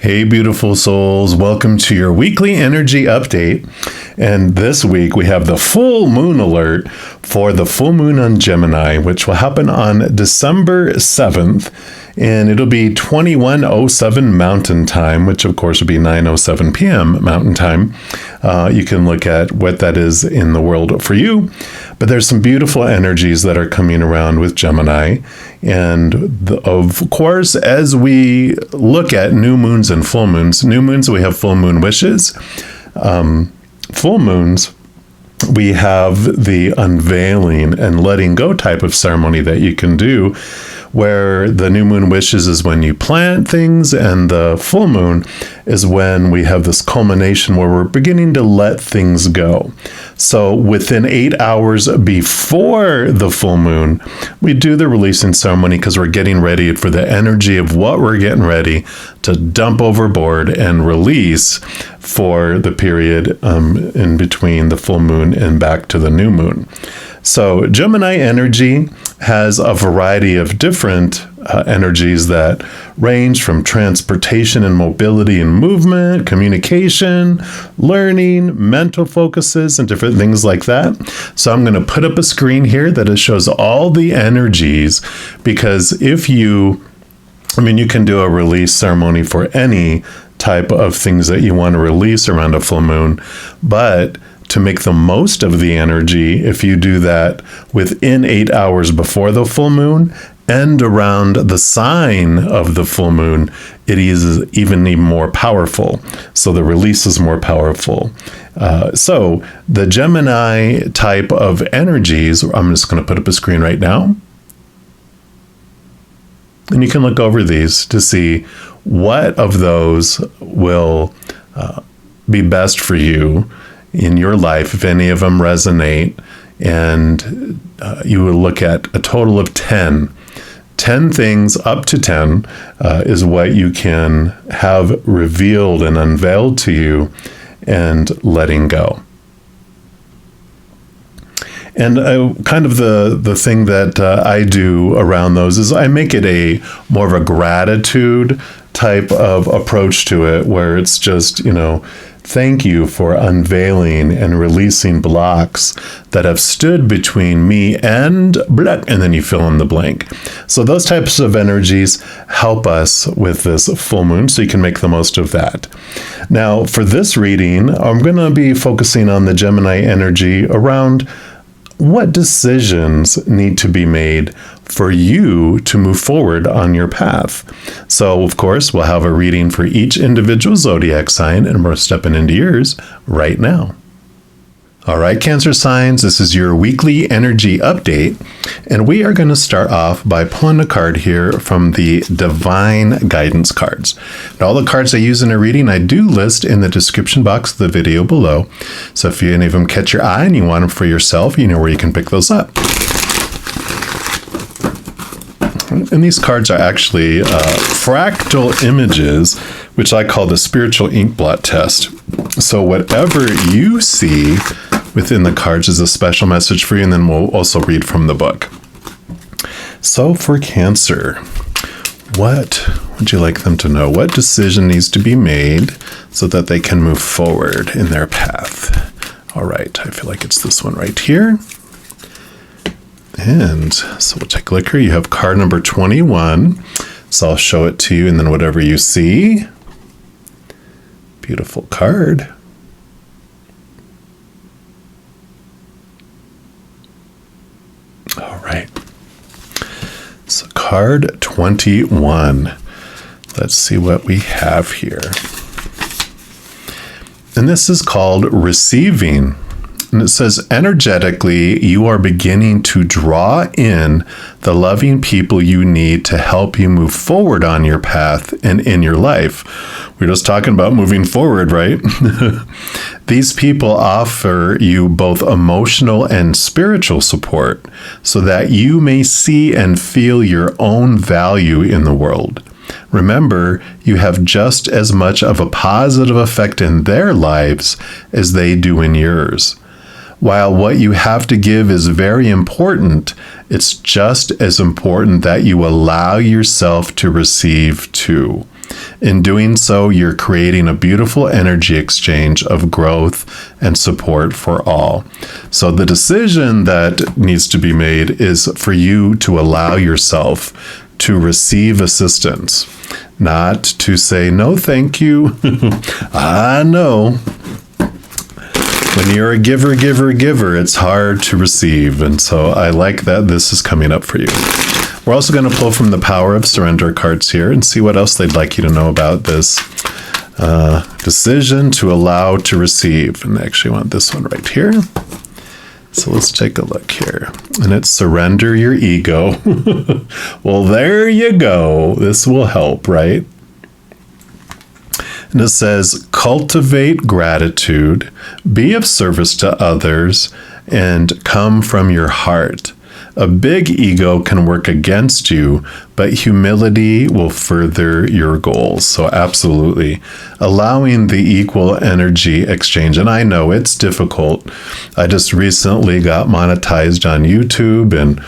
Hey, beautiful souls. Welcome to your weekly energy update. And this week we have the full moon alert for the full moon on Gemini, which will happen on December 7th. And it'll be 21:07 Mountain Time, which of course would be 9:07 p.m. Mountain Time. You can look at what that is in the world for you. But there's some beautiful energies that are coming around with Gemini. And of course, as we look at new moons and full moons, we have full moon wishes. Full moons, we have the unveiling and letting go type of ceremony that you can do, where the new moon wishes is when you plant things, and the full moon is when we have this culmination where we're beginning to let things go. So within 8 hours before the full moon, we do the releasing ceremony because we're getting ready for the energy of what we're getting ready to dump overboard and release for the period in between the full moon and back to the new moon. So Gemini energy has a variety of different energies that range from transportation and mobility and movement, communication, learning, mental focuses, and different things like that. So I'm going to put up a screen here that shows all the energies, because you can do a release ceremony for any type of things that you want to release around a full moon, but to make the most of the energy, if you do that within 8 hours before the full moon and around the sign of the full moon, it is even more powerful. So the release is more powerful. So the Gemini type of energies, I'm just going to put up a screen right now. And you can look over these to see what of those will be best for you in your life, if any of them resonate. And you will look at a total of 10 things, up to 10 is what you can have revealed and unveiled to you and letting go. And kind of the thing that I do around those is I make it more of a gratitude type of approach to it, where it's just, thank you for unveiling and releasing blocks that have stood between me and blah, and then you fill in the blank. So those types of energies help us with this full moon, so you can make the most of that. Now, for this reading, I'm going to be focusing on the Gemini energy around what decisions need to be made for you to move forward on your path. So, of course, we'll have a reading for each individual zodiac sign, and we're stepping into yours right now. All right, Cancer signs, this is your weekly energy update, and we are going to start off by pulling a card here from the Divine Guidance cards. And all the cards I use in a reading, I do list in the description box of the video below. So if any of them catch your eye and you want them for yourself, you know where you can pick those up. And these cards are actually fractal images, which I call the spiritual ink blot test. So whatever you see within the cards is a special message for you, and then we'll also read from the book. So for Cancer, what would you like them to know? What decision needs to be made so that they can move forward in their path? All right, I feel like it's this one right here. And so we'll take a look here. You have card number 21. So I'll show it to you, and then whatever you see. Beautiful card. All right. So card 21. Let's see what we have here. And this is called Receiving. And it says, energetically, you are beginning to draw in the loving people you need to help you move forward on your path and in your life. We're just talking about moving forward, right? These people offer you both emotional and spiritual support so that you may see and feel your own value in the world. Remember, you have just as much of a positive effect in their lives as they do in yours. While what you have to give is very important, it's just as important that you allow yourself to receive too. In doing so, you're creating a beautiful energy exchange of growth and support for all. So the decision that needs to be made is for you to allow yourself to receive assistance, not to say, no, thank you. I know. When you're a giver, it's hard to receive. And so I like that this is coming up for you. We're also going to pull from the Power of Surrender cards here and see what else they'd like you to know about this decision to allow to receive. And I actually want this one right here. So let's take a look here. And it's surrender your ego. Well, there you go. This will help, right? And it says, cultivate gratitude, be of service to others, and come from your heart. A big ego can work against you, but humility will further your goals. So absolutely, allowing the equal energy exchange. And I know it's difficult. I just recently got monetized on YouTube and,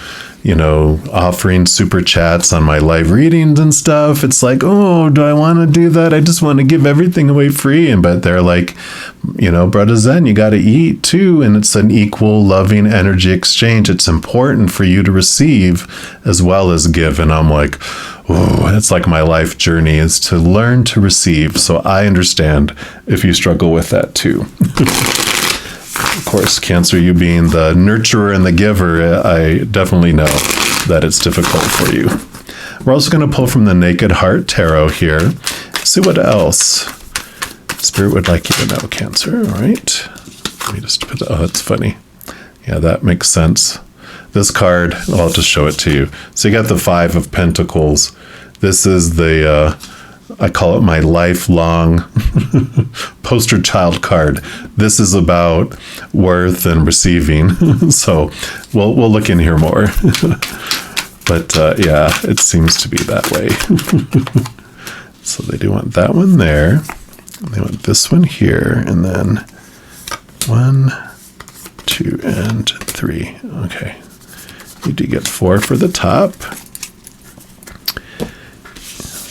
offering super chats on my live readings and stuff. It's like, oh, do I want to do that? I just want to give everything away free. But they're like, Brother Zen, you got to eat too. And it's an equal, loving energy exchange. It's important for you to receive as well as give. And I'm like, oh, it's like my life journey is to learn to receive. So I understand if you struggle with that too. Of course, Cancer, you being the nurturer and the giver, I definitely know that it's difficult for you. We're also going to pull from the Naked Heart Tarot here. See what else Spirit would like you to know, Cancer. All right. Let me just put, it's funny. Yeah, that makes sense. This card, I'll just show it to you. So you got the Five of Pentacles. This is the, I call it my lifelong poster child card. This is about worth and receiving. So we'll look in here more. But yeah, it seems to be that way. So they do want that one there. They want this one here. And then 1, 2, and 3. Okay. You do get 4 for the top.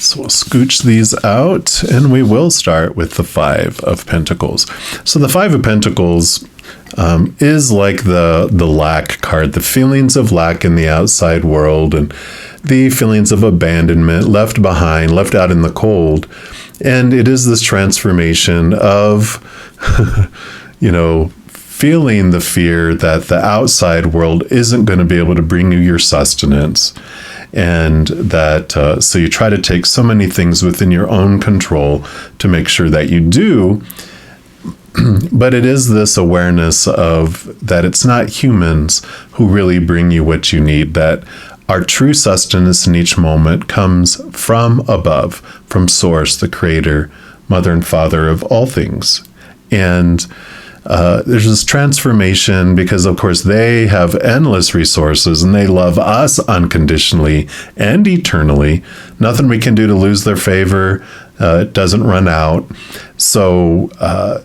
So we'll scooch these out, and we will start with the Five of Pentacles. So the Five of Pentacles is like the lack card, the feelings of lack in the outside world, and the feelings of abandonment, left behind, left out in the cold. And it is this transformation of, feeling the fear that the outside world isn't going to be able to bring you your sustenance. And that, so you try to take so many things within your own control to make sure that you do. But it is this awareness of that it's not humans who really bring you what you need, that our true sustenance in each moment comes from above, from Source, the Creator, Mother and Father of all things. And there's this transformation because, of course, they have endless resources and they love us unconditionally and eternally. Nothing we can do to lose their favor. It doesn't run out. So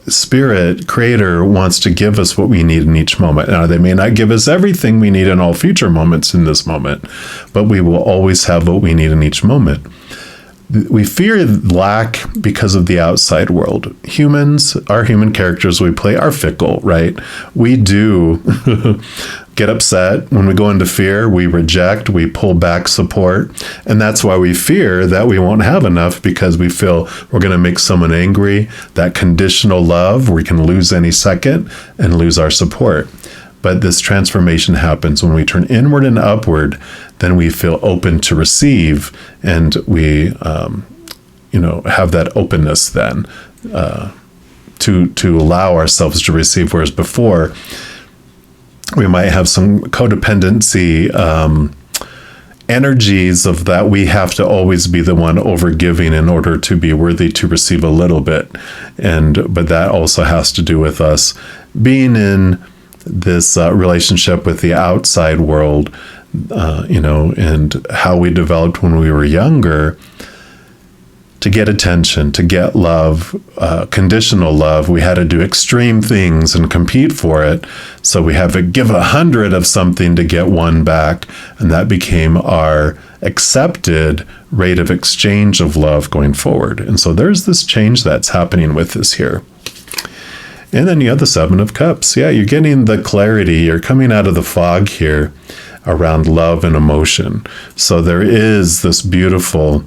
Spirit, Creator, wants to give us what we need in each moment. Now, they may not give us everything we need in all future moments in this moment, but we will always have what we need in each moment. We fear lack because of the outside world. Humans, our human characters we play are fickle, right? We do get upset. When we go into fear, we reject, we pull back support. And that's why we fear that we won't have enough, because we feel we're going to make someone angry. That conditional love, we can lose any second and lose our support. But this transformation happens when we turn inward and upward. Then we feel open to receive, and we, have that openness then to allow ourselves to receive. Whereas before, we might have some codependency energies of that we have to always be the one over giving in order to be worthy to receive a little bit, but that also has to do with us being in this relationship with the outside world, and how we developed when we were younger to to get attention, to get love, conditional love. We had to do extreme things and compete for it. So we have to give 100 of something to get one back. And that became our accepted rate of exchange of love going forward. And so there's this change that's happening with this here. And then you have the Seven of Cups. Yeah, you're getting the clarity. You're coming out of the fog here around love and emotion. So there is this beautiful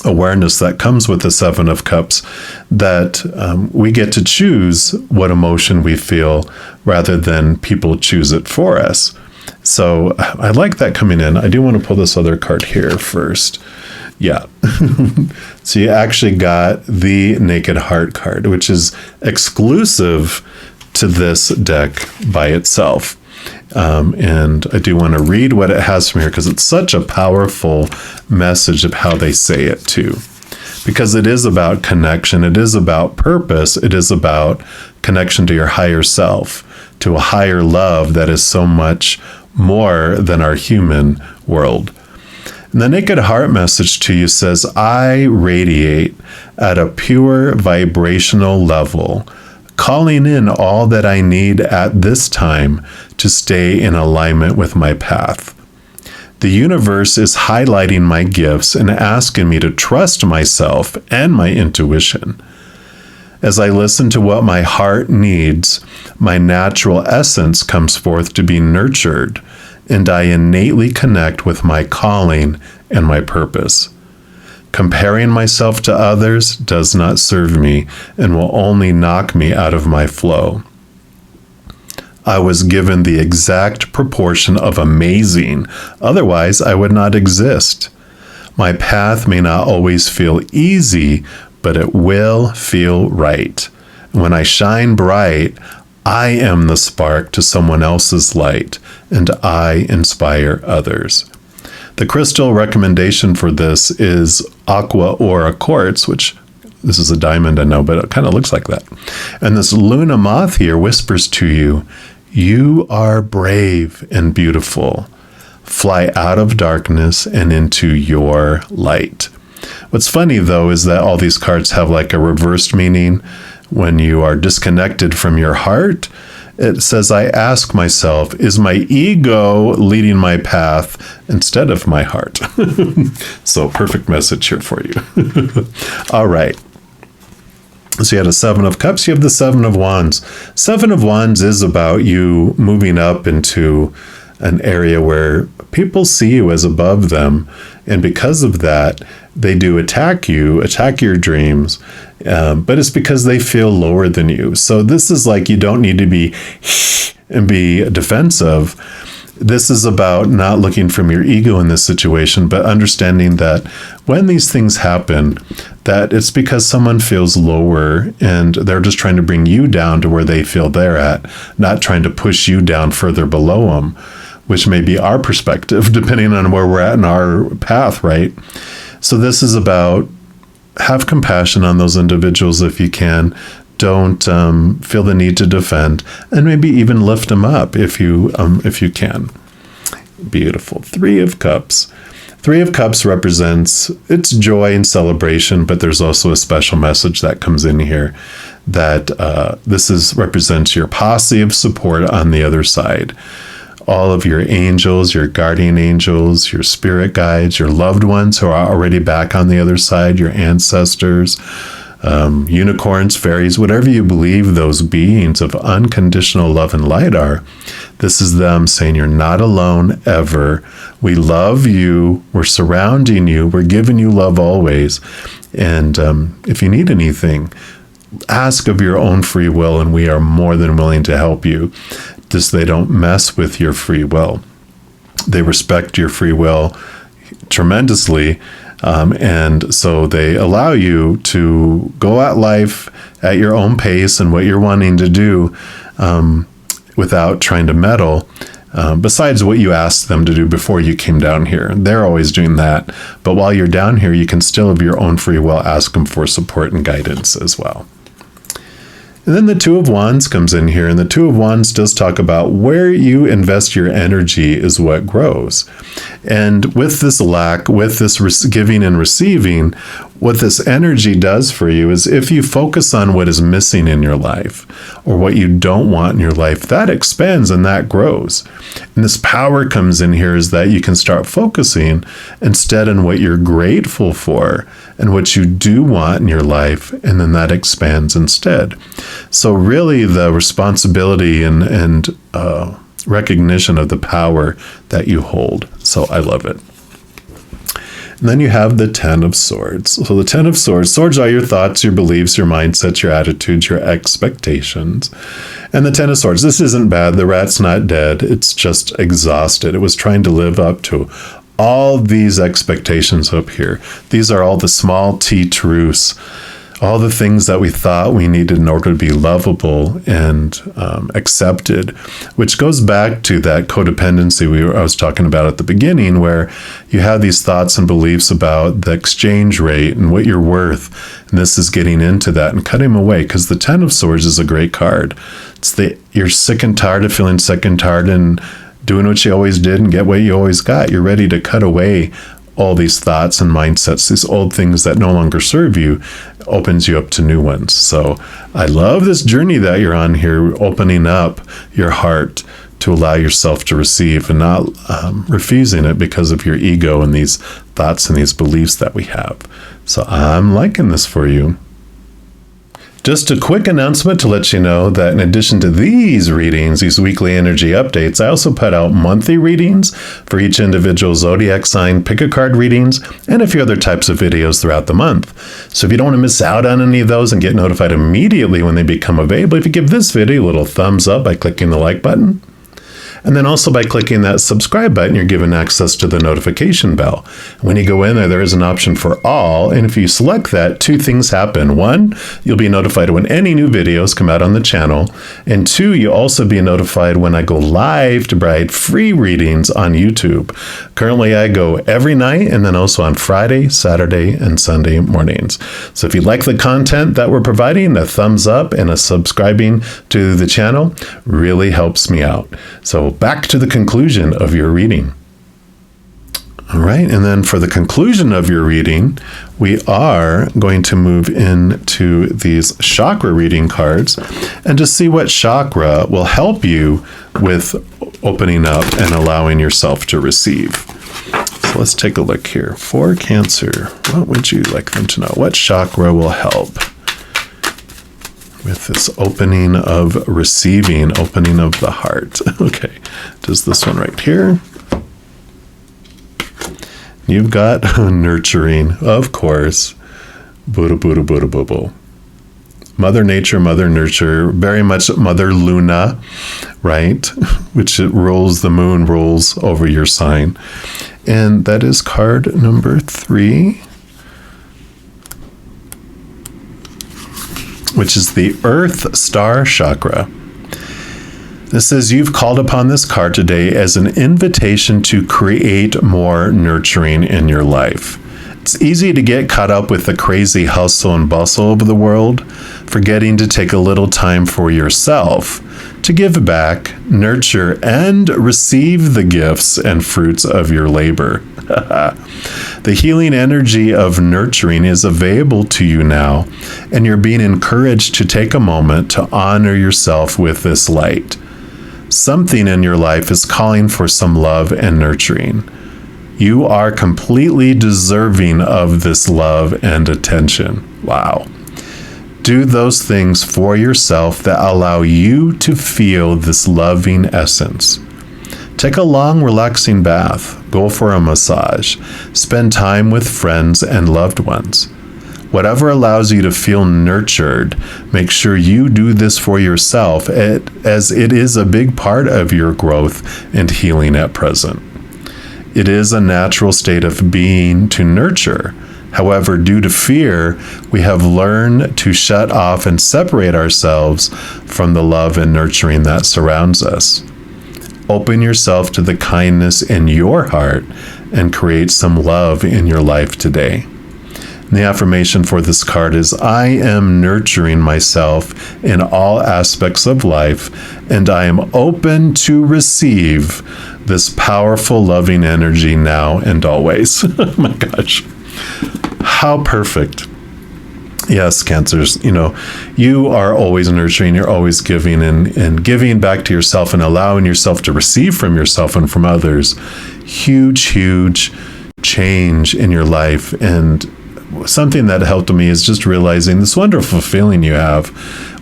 awareness that comes with the Seven of Cups that we get to choose what emotion we feel rather than people choose it for us. So I like that coming in. I do want to pull this other card here first. Yeah. So you actually got the Naked Heart card, which is exclusive to this deck by itself. And I do want to read what it has from here because it's such a powerful message of how they say it too. Because it is about connection. It is about purpose. It is about connection to your higher self, to a higher love that is so much more than our human world. And the Naked Heart message to you says, I radiate at a pure vibrational level, calling in all that I need at this time to stay in alignment with my path. The universe is highlighting my gifts and asking me to trust myself and my intuition. As I listen to what my heart needs, my natural essence comes forth to be nurtured, and I innately connect with my calling and my purpose. Comparing myself to others does not serve me and will only knock me out of my flow. I was given the exact proportion of amazing, otherwise I would not exist. My path may not always feel easy, but it will feel right. When I shine bright, I am the spark to someone else's light, and I inspire others. The crystal recommendation for this is Aqua Aura Quartz, which this is a diamond, I know, but it kind of looks like that. And this Luna Moth here whispers to you, you are brave and beautiful. Fly out of darkness and into your light. What's funny, though, is that all these cards have like a reversed meaning. When you are disconnected from your heart, it says, I ask myself, is my ego leading my path instead of my heart? So perfect message here for you. All right. So you had a Seven of Cups, you have the Seven of Wands. Seven of Wands is about you moving up into an area where people see you as above them. And because of that, they do attack you, attack your dreams. But it's because they feel lower than you. So this is like, you don't need to be and be defensive. This is about not looking from your ego in this situation, but understanding that when these things happen, that it's because someone feels lower and they're just trying to bring you down to where they feel they're at, not trying to push you down further below them, which may be our perspective, depending on where we're at in our path, right? So this is about have compassion on those individuals if you can. Don't feel the need to defend, and maybe even lift them up if you can. Beautiful. Three of Cups. Three of Cups represents it's joy and celebration, but there's also a special message that comes in here that represents your posse of support on the other side. All of your angels, your guardian angels, your spirit guides, your loved ones who are already back on the other side, your ancestors, unicorns, fairies, whatever you believe those beings of unconditional love and light are. This is them saying you're not alone ever. We love you. We're surrounding you. We're giving you love always. And if you need anything, ask of your own free will, and we are more than willing to help you. Just they don't mess with your free will. They respect your free will tremendously. And so they allow you to go at life at your own pace and what you're wanting to do without trying to meddle, besides what you asked them to do before you came down here. They're always doing that. But while you're down here, you can still, of your own free will, ask them for support and guidance as well. And then the Two of Wands comes in here, and the Two of Wands does talk about where you invest your energy is what grows. And with this lack, with this giving and receiving, what this energy does for you is if you focus on what is missing in your life or what you don't want in your life, that expands and that grows. And this power comes in here is that you can start focusing instead on what you're grateful for and what you do want in your life, and then that expands instead. So really the responsibility and recognition of the power that you hold. So I love it. And then you have the Ten of Swords. So the Ten of Swords, swords are your thoughts, your beliefs, your mindsets, your attitudes, your expectations. And the Ten of Swords, this isn't bad. The rat's not dead. It's just exhausted. It was trying to live up to all these expectations up here. These are all the small t truths, all the things that we thought we needed in order to be lovable and accepted, which goes back to that codependency I was talking about at the beginning, where you have these thoughts and beliefs about the exchange rate and what you're worth. And this is getting into that and cutting them away, because the Ten of Swords is a great card. It's you're sick and tired of feeling sick and tired and doing what you always did and get what you always got. You're ready to cut away all these thoughts and mindsets, these old things that no longer serve you, opens you up to new ones. So I love this journey that you're on here, opening up your heart to allow yourself to receive and not refusing it because of your ego and these thoughts and these beliefs that we have. So I'm liking this for you. Just a quick announcement to let you know that in addition to these readings, these weekly energy updates, I also put out monthly readings for each individual zodiac sign, pick a card readings, and a few other types of videos throughout the month. So if you don't want to miss out on any of those and get notified immediately when they become available, if you give this video a little thumbs up by clicking the like button, and then also by clicking that subscribe button, you're given access to the notification bell. When you go in there is an option for all. And if you select that, two things happen. One, you'll be notified when any new videos come out on the channel. And two, you'll also be notified when I go live to provide free readings on YouTube. Currently, I go every night and then also on Friday, Saturday, and Sunday mornings. So if you like the content that we're providing, a thumbs up and a subscribing to the channel really helps me out. So back to the conclusion of your reading. All right, and then for the conclusion of your reading, we are going to move into these chakra reading cards and to see what chakra will help you with opening up and allowing yourself to receive. So let's take a look here. For Cancer, what would you like them to know? What chakra will help with this opening of receiving, opening of the heart? Okay, does this one right here. You've got nurturing, of course. Buddha, Buddha, Buddha, Bubble. Mother Nature, Mother Nurture, very much Mother Luna, right? Which it rolls, the moon rolls over your sign. And that is card number 3, which is the Earth Star Chakra. This says you've called upon this card today as an invitation to create more nurturing in your life. It's easy to get caught up with the crazy hustle and bustle of the world, forgetting to take a little time for yourself to give back, nurture, and receive the gifts and fruits of your labor. The healing energy of nurturing is available to you now, and you're being encouraged to take a moment to honor yourself with this light. Something in your life is calling for some love and nurturing. You are completely deserving of this love and attention. Wow. Do those things for yourself that allow you to feel this loving essence. Take a long, relaxing bath. Go for a massage. Spend time with friends and loved ones. Whatever allows you to feel nurtured, make sure you do this for yourself, as it is a big part of your growth and healing at present. It is a natural state of being to nurture. However, due to fear, we have learned to shut off and separate ourselves from the love and nurturing that surrounds us. Open yourself to the kindness in your heart and create some love in your life today. And the affirmation for this card is, I am nurturing myself in all aspects of life, and I am open to receive this powerful, loving energy now and always. Oh my gosh. How perfect. Yes, Cancers, you are always nurturing, you're always giving, and giving back to yourself and allowing yourself to receive from yourself and from others. Huge, huge change in your life. And something that helped me is just realizing this wonderful feeling you have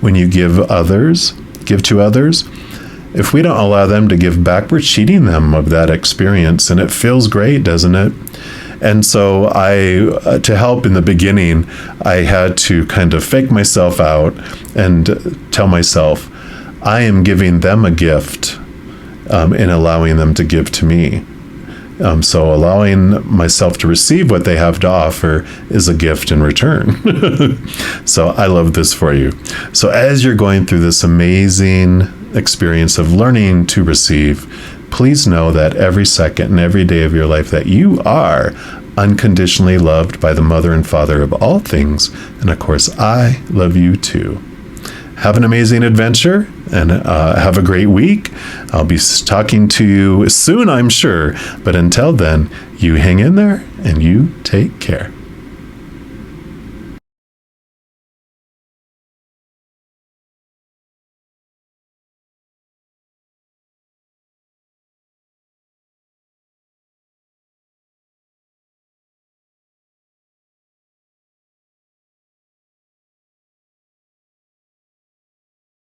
when you give to others. If we don't allow them to give back, we're cheating them of that experience. And it feels great, doesn't it? And so to help in the beginning, I had to kind of fake myself out and tell myself, I am giving them a gift in allowing them to give to me. So allowing myself to receive what they have to offer is a gift in return. So I love this for you. So as you're going through this amazing experience of learning to receive, please know that every second and every day of your life that you are unconditionally loved by the Mother and Father of all things. And of course, I love you too. Have an amazing adventure and have a great week. I'll be talking to you soon, I'm sure. But until then, you hang in there and you take care.